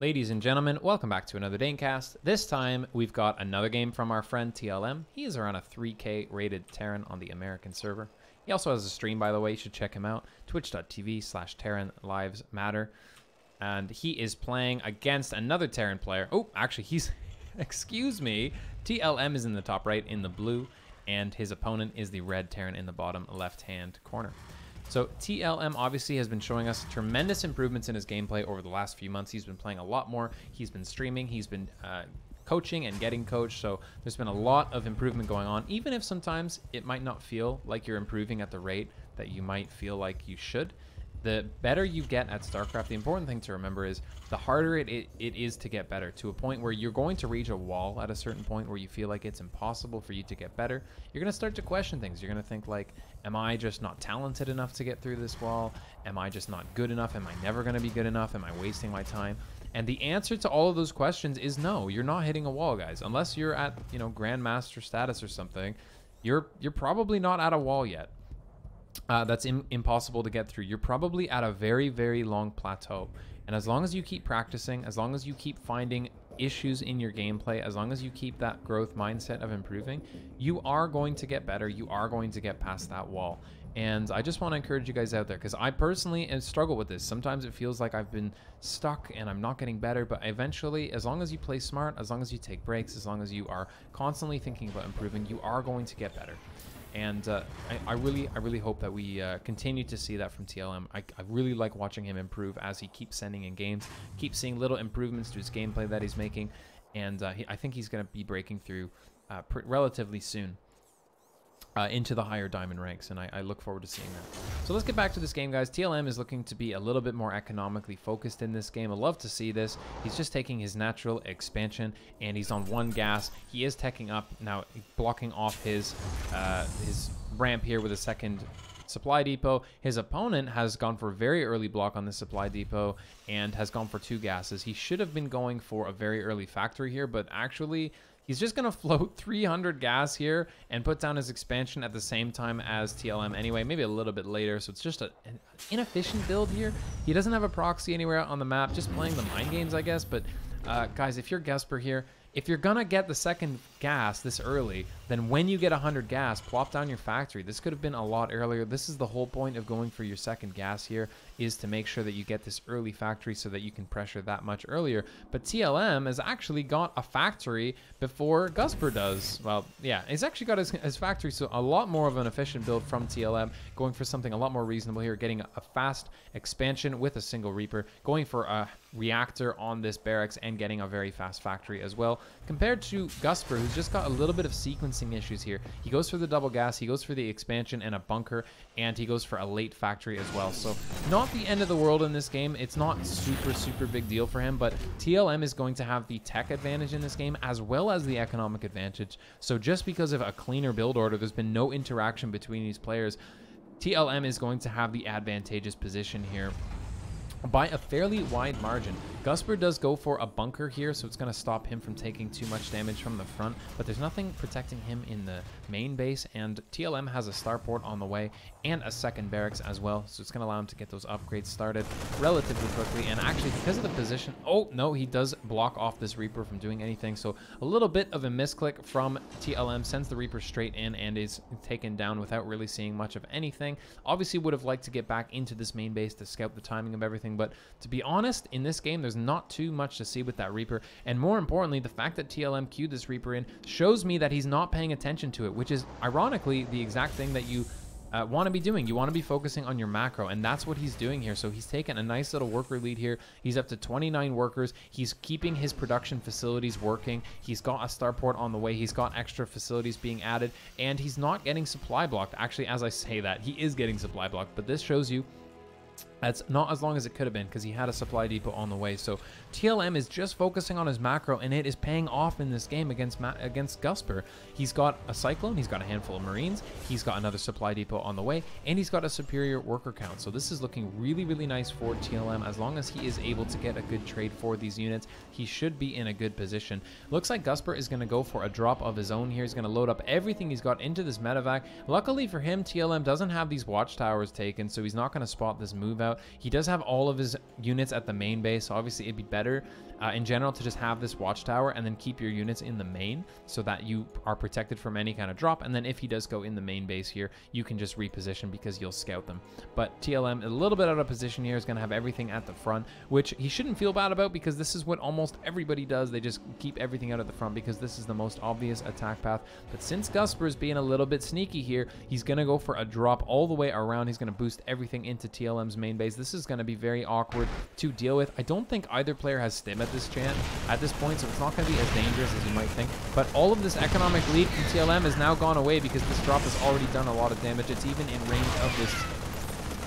Ladies and gentlemen, welcome back to another Daincast. This time, we've got another game from our friend TLM. He is around a 3K rated Terran on the American server. He also has a stream, by the way. You should check him out. Twitch.tv/Terran Lives Matter. And he is playing against another Terran player. Oh, actually, he's... excuse me. TLM is in the top right in the blue, and his opponent is the red Terran in the bottom left-hand corner. So TLM obviously has been showing us tremendous improvements in his gameplay over the last few months. He's been playing a lot more. He's been streaming. He's been coaching and getting coached. So there's been a lot of improvement going on, even if sometimes it might not feel like you're improving at the rate that you might feel like you should. The better you get at StarCraft, the important thing to remember is the harder it is to get better, to a point where you're going to reach a wall at a certain point where you feel like it's impossible for you to get better. You're going to start to question things. You're going to think like, am I just not talented enough to get through this wall? Am I just not good enough? Am I never going to be good enough? Am I wasting my time? And the answer to all of those questions is no, you're not hitting a wall, guys. Unless you're at, Grandmaster status or something, you're probably not at a wall yet. That's impossible to get through. You're probably at a very, very long plateau. And as long as you keep practicing, as long as you keep finding issues in your gameplay, as long as you keep that growth mindset of improving, you are going to get better. You are going to get past that wall. And I just want to encourage you guys out there, because I personally struggle with this. Sometimes it feels like I've been stuck and I'm not getting better, but eventually, as long as you play smart, as long as you take breaks, as long as you are constantly thinking about improving, you are going to get better. And I really hope that we continue to see that from TLM. I really like watching him improve as he keeps sending in games, keep seeing little improvements to his gameplay that he's making, and I think he's going to be breaking through relatively soon into the higher diamond ranks, and I look forward to seeing that. So let's get back to this game, guys. TLM is looking to be a little bit more economically focused in this game. I love to see this. He's just taking his natural expansion, and he's on one gas. He is teching up now, blocking off his ramp here with a second supply depot. His opponent has gone for a very early block on the supply depot and has gone for 2 gases. He should have been going for a very early factory here, but actually he's just going to float 300 gas here and put down his expansion at the same time as TLM anyway, maybe a little bit later. So it's just an inefficient build here. He doesn't have a proxy anywhere on the map, just playing the mind games, I guess. But guys, if you're GusPer here, if you're going to get the second gas this early, then when you get 100 gas, plop down your factory. This could have been a lot earlier. This is the whole point of going for your second gas here, is to make sure that you get this early factory so that you can pressure that much earlier. But TLM has actually got a factory before GusPer does. Well, yeah, he's actually got his factory, so a lot more of an efficient build from TLM, going for something a lot more reasonable here, getting a fast expansion with a single Reaper, going for a reactor on this barracks, and getting a very fast factory as well, compared to GusPer, who's just got a little bit of sequencing issues here. He goes for the double gas, he goes for the expansion and a bunker, and he goes for a late factory as well. So not the end of the world in this game. It's not super big deal for him, but TLM is going to have the tech advantage in this game as well as the economic advantage. So just because of a cleaner build order, there's been no interaction between these players, TLM is going to have the advantageous position here by a fairly wide margin. GusPer does go for a bunker here, so it's going to stop him from taking too much damage from the front, but there's nothing protecting him in the main base, and TLM has a starport on the way and a second barracks as well, so it's going to allow him to get those upgrades started relatively quickly. And actually, because of the position, oh no, he does block off this Reaper from doing anything, so a little bit of a misclick from TLM, sends the Reaper straight in and is taken down without really seeing much of anything. Obviously would have liked to get back into this main base to scout the timing of everything, but to be honest, in this game, there's not too much to see with that Reaper. And more importantly, the fact that TLM queued this Reaper in shows me that he's not paying attention to it, which is ironically the exact thing that you want to be doing. You want to be focusing on your macro, and that's what he's doing here. So he's taken a nice little worker lead here. He's up to 29 workers. He's keeping his production facilities working. He's got a starport on the way. He's got extra facilities being added, and he's not getting supply blocked. Actually, as I say that, he is getting supply blocked, but this shows you that's not as long as it could have been, because he had a supply depot on the way. So TLM is just focusing on his macro, and it is paying off in this game against GusPer. He's got a Cyclone, he's got a handful of Marines, he's got another supply depot on the way, and he's got a superior worker count. So this is looking really nice for TLM. As long as he is able to get a good trade for these units, he should be in a good position. Looks like GusPer is going to go for a drop of his own here. He's going to load up everything he's got into this medevac. Luckily for him, TLM doesn't have these watchtowers taken, so he's not going to spot this move move out. He does have all of his units at the main base, so obviously it'd be better in general to just have this watchtower and then keep your units in the main so that you are protected from any kind of drop. And then if he does go in the main base here, you can just reposition because you'll scout them. But TLM, a little bit out of position here, is going to have everything at the front, which he shouldn't feel bad about because this is what almost everybody does. They just keep everything out at the front because this is the most obvious attack path. But since GusPer is being a little bit sneaky here, he's going to go for a drop all the way around. He's going to boost everything into TLM's main base. This is going to be very awkward to deal with. I don't think either player has stim at this point, so it's not going to be as dangerous as you might think. But all of this economic lead from TLM has now gone away because this drop has already done a lot of damage. It's even in range of this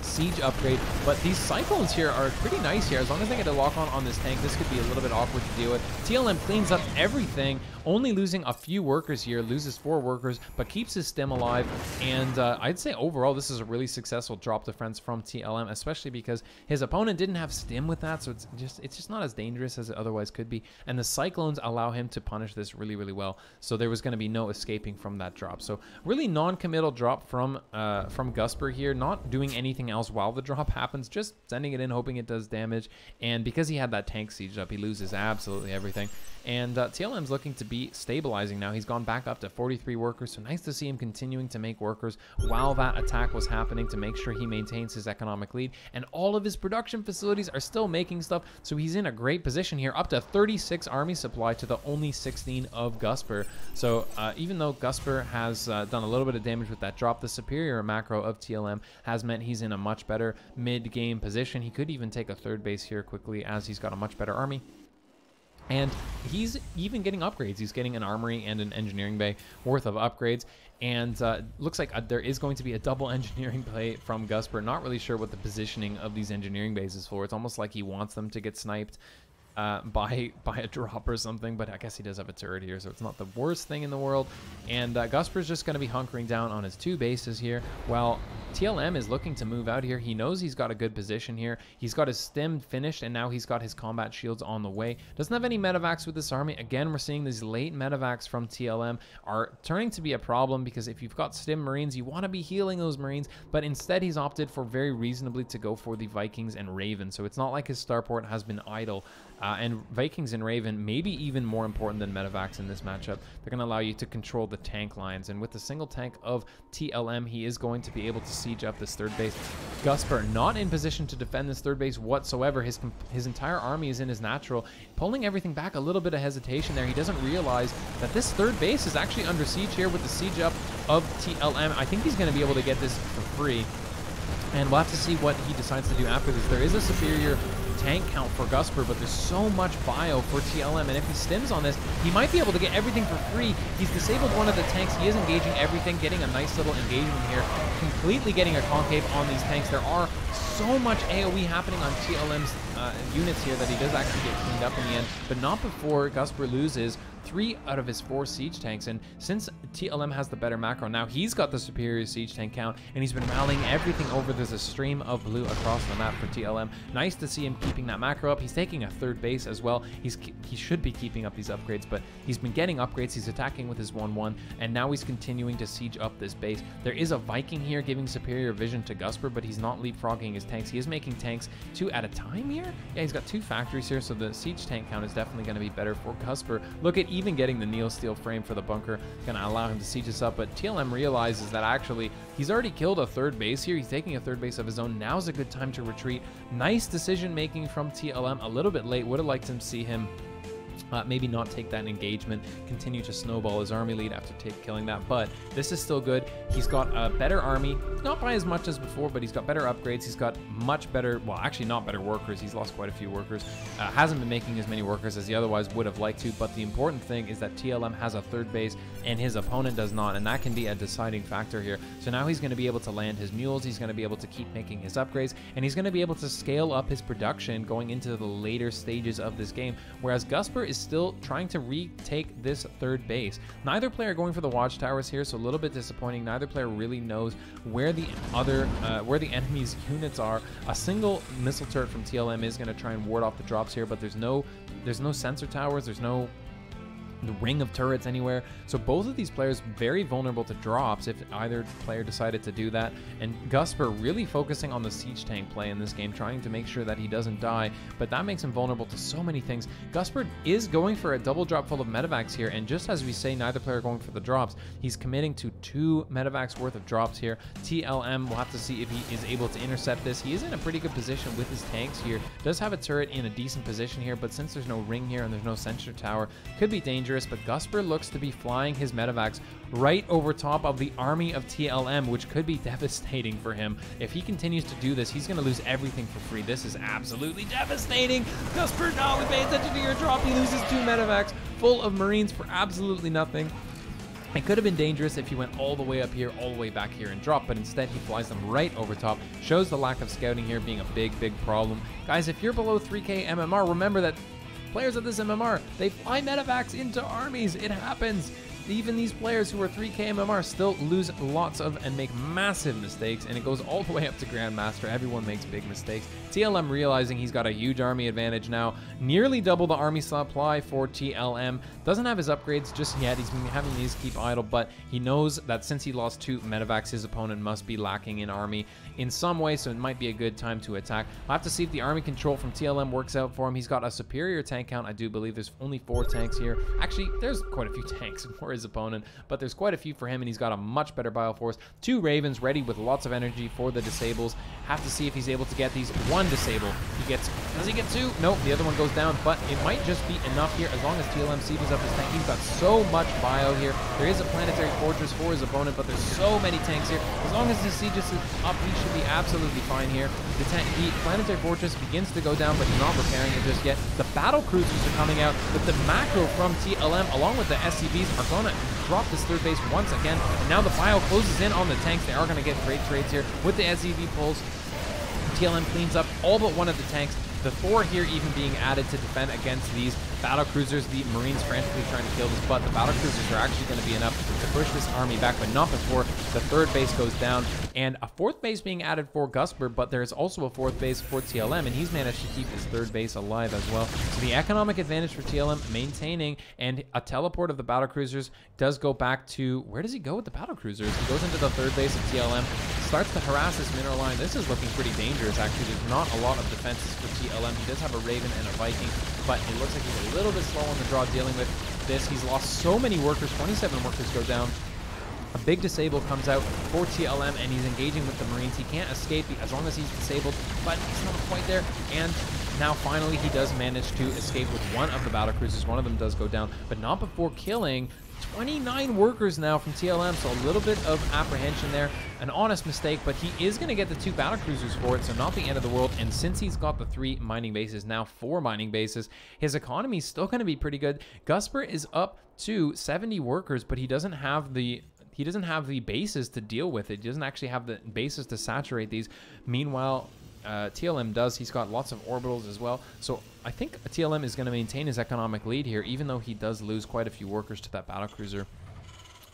siege upgrade, but these cyclones here are pretty nice here. As long as they get a lock on this tank, this could be a little bit awkward to deal with. TLM cleans up everything, only losing a few workers here, loses 4 workers, but keeps his stim alive. And I'd say overall this is a really successful drop defense from TLM, especially because his opponent didn't have stim with that, so it's just not as dangerous as it otherwise could be. And the cyclones allow him to punish this really, really well. So there was going to be no escaping from that drop. So really non-committal drop from GusPer here, not doing anything else while the drop happens, just sending it in, hoping it does damage. And because he had that tank siege up, he loses absolutely everything. And TLM's looking to be stabilizing now. He's gone back up to 43 workers, so nice to see him continuing to make workers while that attack was happening to make sure he maintains his economic lead. And all of his production facilities are still making stuff, so he's in a great position here, up to 36 army supply to the only 16 of GusPer. So even though GusPer has done a little bit of damage with that drop, the superior macro of TLM has meant he's in a much better mid-game position. He could even take a third base here quickly as he's got a much better army. And he's even getting upgrades. He's getting an armory and an engineering bay worth of upgrades. And looks like there is going to be a double engineering play from GusPer. Not really sure what the positioning of these engineering bays is for. It's almost like he wants them to get sniped by a drop or something, but I guess he does have a turret here, so it's not the worst thing in the world. And GusPer's just going to be hunkering down on his 2 bases here, while TLM is looking to move out here. He knows he's got a good position here. He's got his stim finished, and now he's got his combat shields on the way. Doesn't have any medevacs with this army. Again, we're seeing these late medevacs from TLM are turning to be a problem, because if you've got stim marines, you want to be healing those marines, but instead he's opted for very reasonably to go for the Vikings and Raven, so it's not like his starport has been idle. And Vikings and Raven may be even more important than medevacs in this matchup. They're going to allow you to control the tank lines, and with the single tank of TLM, he is going to be able to siege up this third base. GusPer not in position to defend this third base whatsoever. His entire army is in his natural, pulling everything back. A little bit of hesitation there. He doesn't realize that this third base is actually under siege here with the siege up of TLM. I think he's going to be able to get this for free, and we'll have to see what he decides to do after this. There is a superior tank count for GusPer, but there's so much bio for TLM, and if he stims on this, he might be able to get everything for free. He's disabled one of the tanks. He is engaging everything, getting a nice little engagement here, completely getting a concave on these tanks. There are so much AoE happening on TLM's units here that he does actually get cleaned up in the end, but not before GusPer loses 3 out of his 4 siege tanks. And since TLM has the better macro, now he's got the superior siege tank count, and he's been rallying everything over. There's a stream of blue across the map for TLM. Nice to see him keeping that macro up. He's taking a third base as well. He should be keeping up these upgrades, but he's been getting upgrades. He's attacking with his 1-1, and now he's continuing to siege up this base. There is a Viking here giving superior vision to GusPer, but he's not leapfrogging his tanks. He is making tanks 2 at a time here. Yeah, he's got 2 factories here, so the siege tank count is definitely going to be better for GusPer. Look at even getting the Neil steel frame for the bunker, going to allow him to siege this up, but TLM realizes that actually he's already killed a third base here. He's taking a third base of his own. Now's a good time to retreat. Nice decision making from TLM. A little bit late. Would have liked to see him maybe not take that engagement, continue to snowball his army lead after killing that, but this is still good. He's got a better army, not by as much as before, but he's got better upgrades. He's got much better, well, actually not better workers. He's lost quite a few workers. Hasn't been making as many workers as he otherwise would have liked to, but the important thing is that TLM has a third base and his opponent does not, and that can be a deciding factor here. So now he's going to be able to land his mules, he's going to be able to keep making his upgrades, and he's going to be able to scale up his production going into the later stages of this game, whereas GusPer is still trying to retake this third base. Neither player going for the watchtowers here, so a little bit disappointing. Neither player really knows where the enemy's units are. A single missile turret from TLM is going to try and ward off the drops here, but there's no sensor towers, there's no the ring of turrets anywhere. So both of these players very vulnerable to drops if either player decided to do that. And GusPer really focusing on the siege tank play in this game, trying to make sure that he doesn't die, but that makes him vulnerable to so many things. GusPer is going for a double drop full of medevacs here, and just as we say neither player going for the drops, he's committing to 2 medevacs worth of drops here. TLM will have to see if he is able to intercept this. He is in a pretty good position with his tanks here, does have a turret in a decent position here, but since there's no ring here and there's no sensor tower, could be dangerous. But GusPer looks to be flying his medevacs right over top of the army of TLM, which could be devastating for him. If he continues to do this, he's going to lose everything for free. This is absolutely devastating. GusPer, no, pay attention to your drop. He loses 2 medevacs full of Marines for absolutely nothing. It could have been dangerous if he went all the way up here, all the way back here and dropped, but instead he flies them right over top. Shows the lack of scouting here being a big, big problem. Guys, if you're below 3k MMR, remember that players of this MMR, they fly medevacs into armies. It happens. Even these players who are 3k MMR still lose lots of and make massive mistakes, and it goes all the way up to Grandmaster. Everyone makes big mistakes. TLM realizing he's got a huge army advantage now, nearly double the army supply for TLM. Doesn't have his upgrades just yet. He's been having these keep idle, but he knows that since he lost 2 medevacs, his opponent must be lacking in army in some way, so it might be a good time to attack. I'll have to see if the army control from TLM works out for him. He's got a superior tank count. I do believe there's only 4 tanks here. Actually, there's quite a few tanks for his opponent, but there's quite a few for him, and he's got a much better bioforce. 2 Ravens ready with lots of energy for the disables. Have to see if he's able to get these. 1 disable. Does he get 2? Nope, the other one goes down, but it might just be enough here as long as TLM sieges up his tank. He's got so much bio here. There is a planetary fortress for his opponent, but there's so many tanks here. As long as his sieges up, he should be absolutely fine here. The planetary fortress begins to go down, but he's not repairing it just yet. The battle cruisers are coming out, but the macro from TLM along with the SCVs are going to drop this 3rd base once again, and now the bio closes in on the tanks. They are going to get great trades here with the SCV pulls. TLM cleans up all but 1 of the tanks. The 4 here even being added to defend against these battle cruisers. The Marines frantically trying to kill this, but the battle cruisers are actually going to be enough to push this army back, but not before the 3rd base goes down. And a 4th base being added for GusPer, but there's also a 4th base for TLM, and he's managed to keep his 3rd base alive as well. So the economic advantage for TLM maintaining, and a teleport of the battle cruisers does go back to, where does he go with the battle cruisers? He goes into the 3rd base of TLM, starts to harass this mineral line. This is looking pretty dangerous, actually. There's not a lot of defenses for TLM. He does have a Raven and a Viking, but it looks like he's a little bit slow on the draw dealing with this. He's lost so many workers. 27 workers go down. A big disable comes out for TLM, and he's engaging with the Marines. He can't escape as long as he's disabled, but he's not quite there. And now finally he does manage to escape with 1 of the battle cruisers. 1 of them does go down, but not before killing 29 workers now from TLM, so a little bit of apprehension there. An honest mistake, but he is going to get the 2 battle cruisers for it, so not the end of the world. And since he's got the 3 mining bases, now 4 mining bases, his economy is still going to be pretty good. GusPer is up to 70 workers, but he doesn't have the bases to deal with it. He doesn't actually have the bases to saturate these. Meanwhile, TLM does. He's got lots of orbitals as well. So I think TLM is going to maintain his economic lead here, even though he does lose quite a few workers to that battlecruiser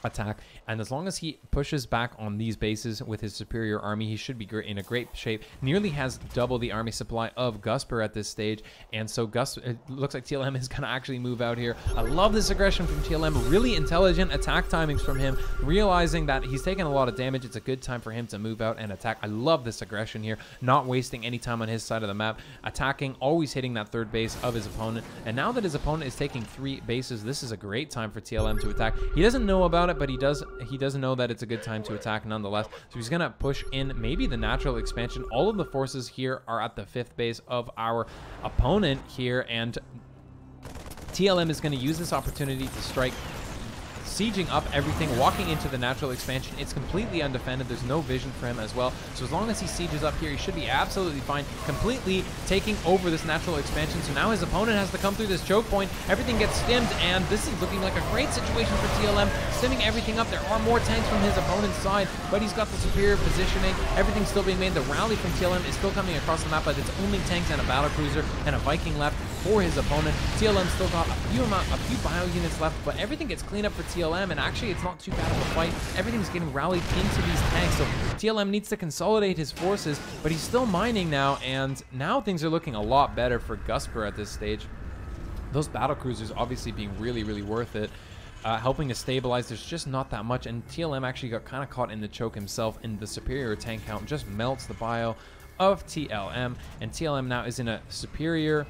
attack. And as long as he pushes back on these bases with his superior army, he should be in a great shape. Nearly has double the army supply of GusPer at this stage, and so it looks like TLM is going to actually move out here. I love this aggression from TLM. Really intelligent attack timings from him, realizing that he's taking a lot of damage. It's a good time for him to move out and attack. I love this aggression here, not wasting any time on his side of the map, attacking, always hitting that 3rd base of his opponent. And now that his opponent is taking 3 bases, this is a great time for TLM to attack. He doesn't know about it, but he doesn't know that it's a good time to attack nonetheless. So he's going to push in maybe the natural expansion. All of the forces here are at the 5th base of our opponent here, and TLM is going to use this opportunity to strike, sieging up everything, walking into the natural expansion. It's completely undefended. There's no vision for him as well. So as long as he sieges up here, he should be absolutely fine, completely taking over this natural expansion. So now his opponent has to come through this choke point. Everything gets stimmed, and this is looking like a great situation for TLM, stimming everything up. There are more tanks from his opponent's side, but he's got the superior positioning. Everything's still being made. The rally from TLM is still coming across the map, but it's only tanks and a battle cruiser and a Viking left for his opponent. TLM still got a few bio units left, but everything gets cleaned up for TLM, and actually it's not too bad of a fight. Everything's getting rallied into these tanks, so TLM needs to consolidate his forces, but he's still mining now, and now things are looking a lot better for GusPer at this stage. Those battle cruisers obviously being really, really worth it. Helping to stabilize. There's just not that much, and TLM actually got kind of caught in the choke himself, and the superior tank count just melts the bio of TLM, and TLM now is in a superior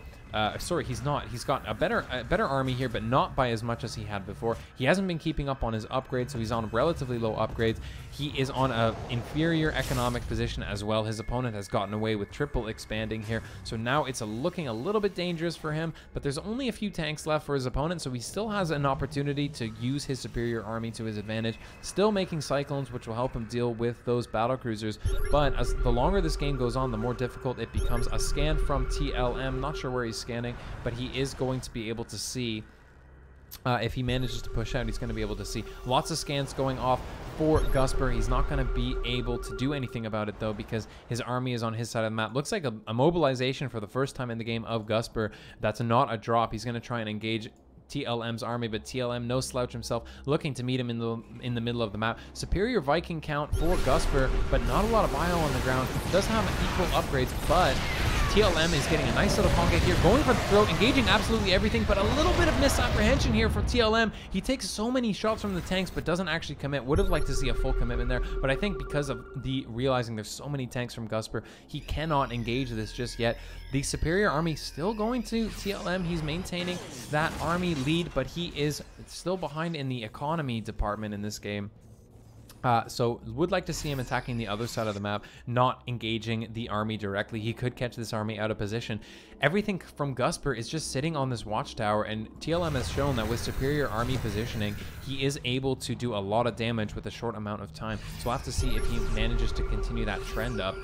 sorry, he's not. He's got a better army here, but not by as much as he had before. He hasn't been keeping up on his upgrades, so he's on relatively low upgrades. He is on an inferior economic position as well. His opponent has gotten away with triple expanding here, so now it's looking a little bit dangerous for him, but there's only a few tanks left for his opponent, so he still has an opportunity to use his superior army to his advantage, still making cyclones, which will help him deal with those battle cruisers. But as the longer this game goes on, the more difficult it becomes. A scan from TLM, not sure where he's scanning, but he is going to be able to see if he manages to push out. He's going to be able to see lots of scans going off for GusPer. He's not going to be able to do anything about it though, because his army is on his side of the map. Looks like a mobilization for the first time in the game of GusPer. That's not a drop. He's going to try and engage TLM's army, but TLM, no slouch himself, looking to meet him in the middle of the map. Superior Viking count for GusPer, but not a lot of bio on the ground. Does have equal upgrades, but TLM is getting a nice little conga here, going for the throat, engaging absolutely everything, but a little bit of misapprehension here from TLM. He takes so many shots from the tanks, but doesn't actually commit. Would have liked to see a full commitment there, but I think because of the realizing there's so many tanks from GusPer, he cannot engage this just yet. The superior army still going to TLM. He's maintaining that army lead, but he is still behind in the economy department in this game. So would like to see him attacking the other side of the map, not engaging the army directly. He could catch this army out of position. Everything from GusPer is just sitting on this watchtower, and TLM has shown that with superior army positioning, he is able to do a lot of damage with a short amount of time. So we'll have to see if he manages to continue that trend up.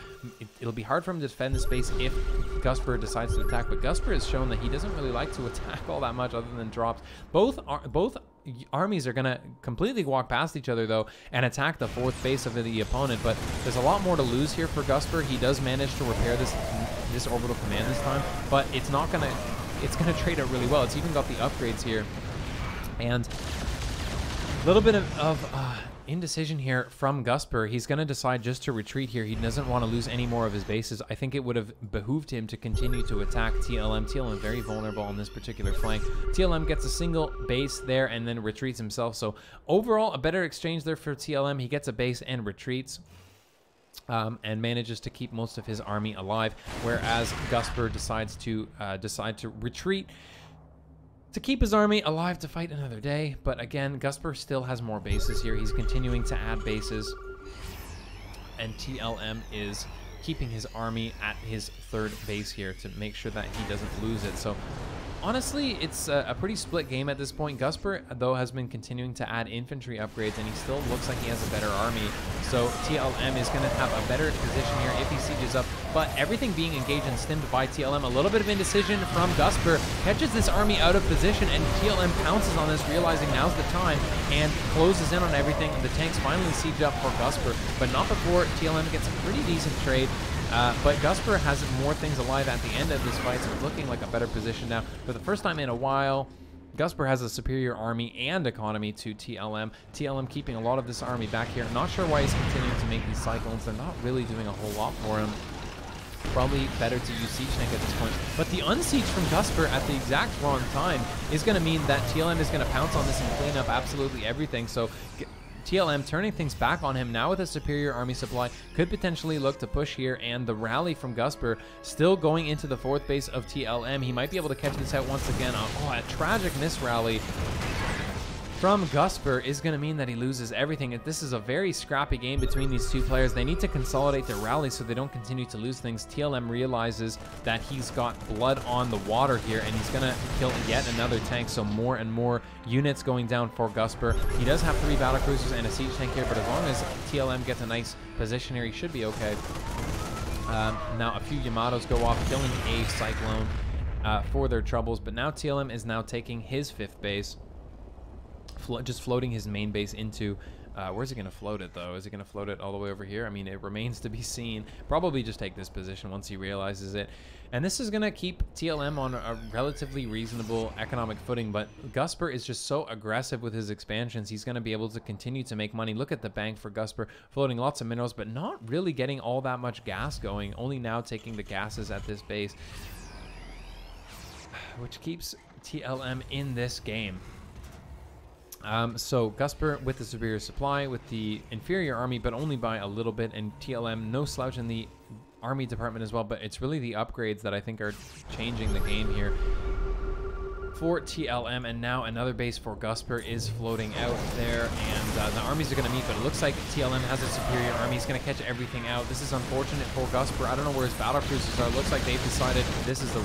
It'll be hard for him to defend the space if GusPer decides to attack, but GusPer has shown that he doesn't really like to attack all that much other than drops. Both armies are going to completely walk past each other though and attack the fourth base of the opponent, but there's a lot more to lose here for GusPer. He does manage to repair this orbital command this time, but it's gonna trade out really well. It's even got the upgrades here, and a little bit of indecision here from GusPer. He's going to decide just to retreat here. He doesn't want to lose any more of his bases. I think it would have behooved him to continue to attack TLM. TLM very vulnerable on this particular flank. TLM gets a single base there and then retreats himself. So overall, a better exchange there for TLM. He gets a base and retreats. And manages to keep most of his army alive, whereas GusPer decides to retreat to keep his army alive to fight another day. But again, GusPer still has more bases here. He's continuing to add bases, and TLM is keeping his army at his third base here to make sure that he doesn't lose it. So honestly, it's a pretty split game at this point. GusPer, though, has been continuing to add infantry upgrades, and he still looks like he has a better army. So TLM is going to have a better position here if he sieges up, but everything being engaged and stimmed by TLM. A little bit of indecision from GusPer, catches this army out of position, and TLM pounces on this, realizing now's the time, and closes in on everything. The tanks finally siege up for GusPer, but not before TLM gets a pretty decent trade. But GusPer has more things alive at the end of this fight, so it's looking like a better position now. For the first time in a while, GusPer has a superior army and economy to TLM. TLM keeping a lot of this army back here. Not sure why he's continuing to make these cyclones. They're not really doing a whole lot for him. Probably better to use Siege Tank at this point. But the unsiege from GusPer at the exact wrong time is going to mean that TLM is going to pounce on this and clean up absolutely everything. So TLM turning things back on him now with a superior army supply, could potentially look to push here, and the rally from GusPer still going into the fourth base of TLM. He might be able to catch this out once again. Oh, a tragic miss rally from GusPer is going to mean that he loses everything. This is a very scrappy game between these two players. They need to consolidate their rally so they don't continue to lose things. TLM realizes that he's got blood on the water here, and he's going to kill yet another tank, so more and more units going down for GusPer. He does have 3 battlecruisers and a siege tank here, but as long as TLM gets a nice position here, he should be okay. Now a few Yamatos go off, killing a Cyclone for their troubles, but now TLM is now taking his 5th base. Just floating his main base into where's he going to float it though? Is he going to float it all the way over here? I mean, it remains to be seen. Probably just take this position once he realizes it, and this is going to keep TLM on a relatively reasonable economic footing. But GusPer is just so aggressive with his expansions. He's going to be able to continue to make money. Look at the bank for GusPer, floating lots of minerals, but not really getting all that much gas going, only now taking the gases at this base, which keeps TLM in this game. So GusPer with the superior supply, with the inferior army, but only by a little bit, and TLM no slouch in the army department as well, but it's really the upgrades that I think are changing the game here for TLM. And now another base for GusPer is floating out there, and the armies are going to meet, but it looks like TLM has a superior army. He's going to catch everything out. This is unfortunate for GusPer. I don't know where his battle cruisers are. It looks like they've decided this is a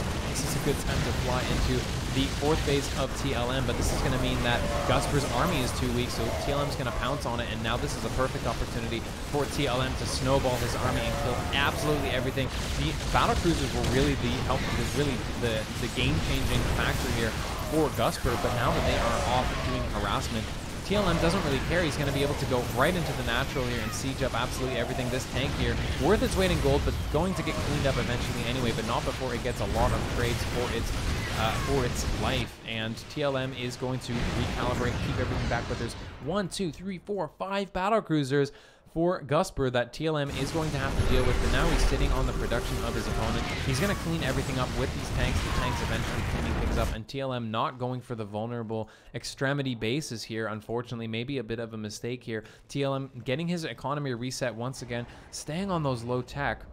good time to fly into the 4th base of TLM, but this is going to mean that GusPer's army is too weak, so TLM's going to pounce on it, and now this is a perfect opportunity for TLM to snowball his army and kill absolutely everything. The battle cruisers were really the game-changing factor here for GusPer, but now that they are off doing harassment, TLM doesn't really care. He's going to be able to go right into the natural here and siege up absolutely everything. This tank here, worth its weight in gold, but going to get cleaned up eventually anyway, but not before it gets a lot of trades for its life. And TLM is going to recalibrate, keep everything back, but there's 1, 2, 3, 4, 5 battle cruisers for GusPer that TLM is going to have to deal with, but now he's sitting on the production of his opponent. He's going to clean everything up with these tanks, the tanks eventually cleaning things up, and TLM not going for the vulnerable extremity bases here, unfortunately. Maybe a bit of a mistake here. TLM getting his economy reset once again, staying on those low tech,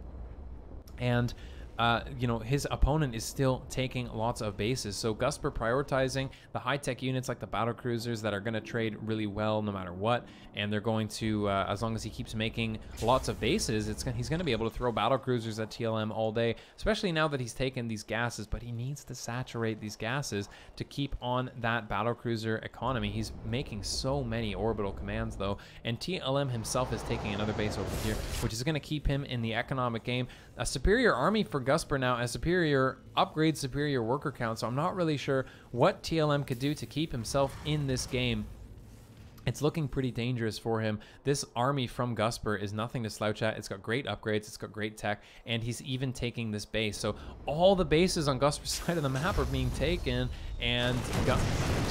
and you know, his opponent is still taking lots of bases. So GusPer prioritizing the high-tech units like the battle cruisers that are going to trade really well no matter what, and they're going to, as long as he keeps making lots of bases, he's going to be able to throw battle cruisers at TLM all day, especially now that he's taken these gases, but he needs to saturate these gases to keep on that battle cruiser economy. He's making so many orbital commands though, and TLM himself is taking another base over here, which is going to keep him in the economic game. A superior army for GusPer now, a superior worker count, so I'm not really sure what TLM could do to keep himself in this game. It's looking pretty dangerous for him. This army from GusPer is nothing to slouch at. It's got great upgrades, it's got great tech, and he's even taking this base. So all the bases on GusPer's side of the map are being taken, and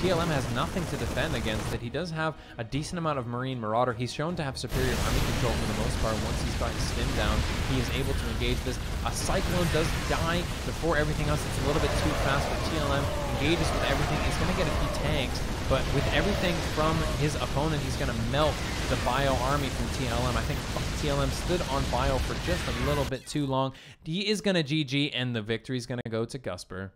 TLM has nothing to defend against it. He does have a decent amount of Marine Marauder. He's shown to have superior army control for the most part. Once he's got his stim down, he is able to engage this. A Cyclone does die before everything else. It's a little bit too fast for TLM. Engages with everything. He's going to get a few tanks, but with everything from his opponent, he's going to melt the Bio army from TLM. I think TLM stood on Bio for just a little bit too long. He is going to GG, and the victory is going to go to GusPer.